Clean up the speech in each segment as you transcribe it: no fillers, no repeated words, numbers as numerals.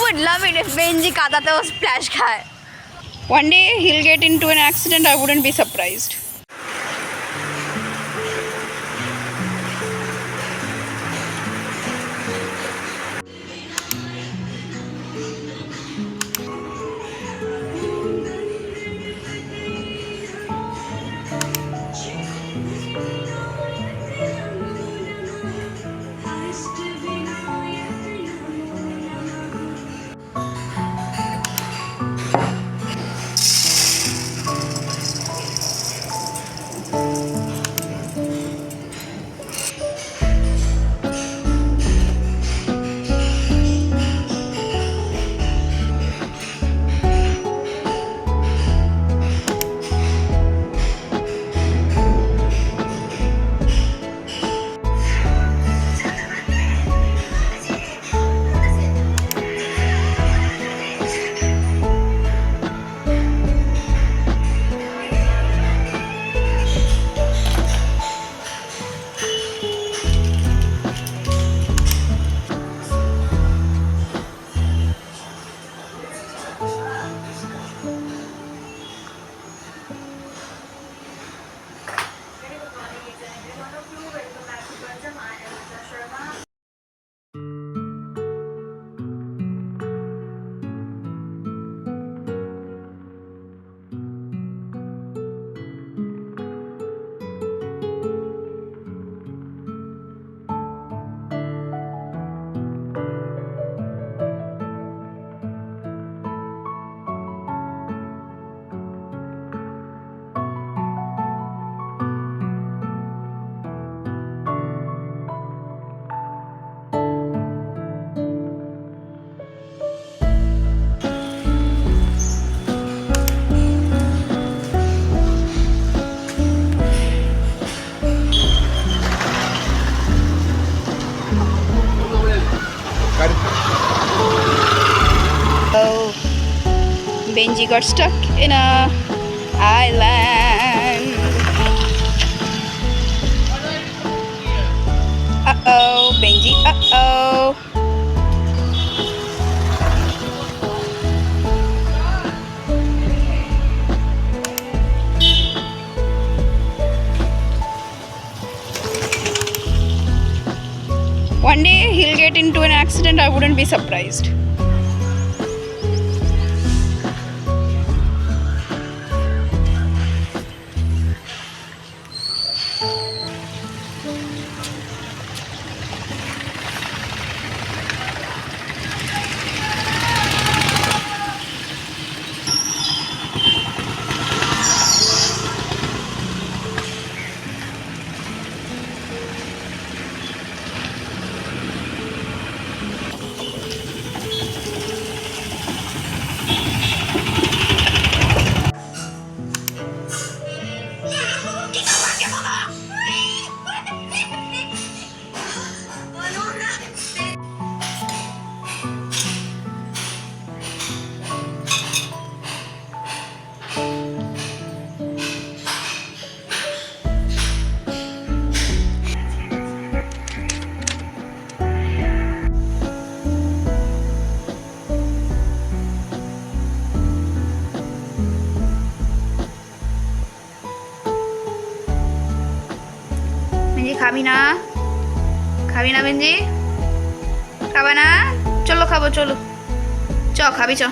would love it if Benji কাদাতেও splash খায়. One day he'll get into an accident, I wouldn't be surprised. Benji got stuck in a island. Uh-oh, Benji, uh-oh. One day he'll get into an accident, I wouldn't be surprised. খাবি না বেঞ্জি? খাবা না? চলো খাবো, চলো চ, খাবি চ।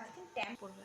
I think 10 পড়বে।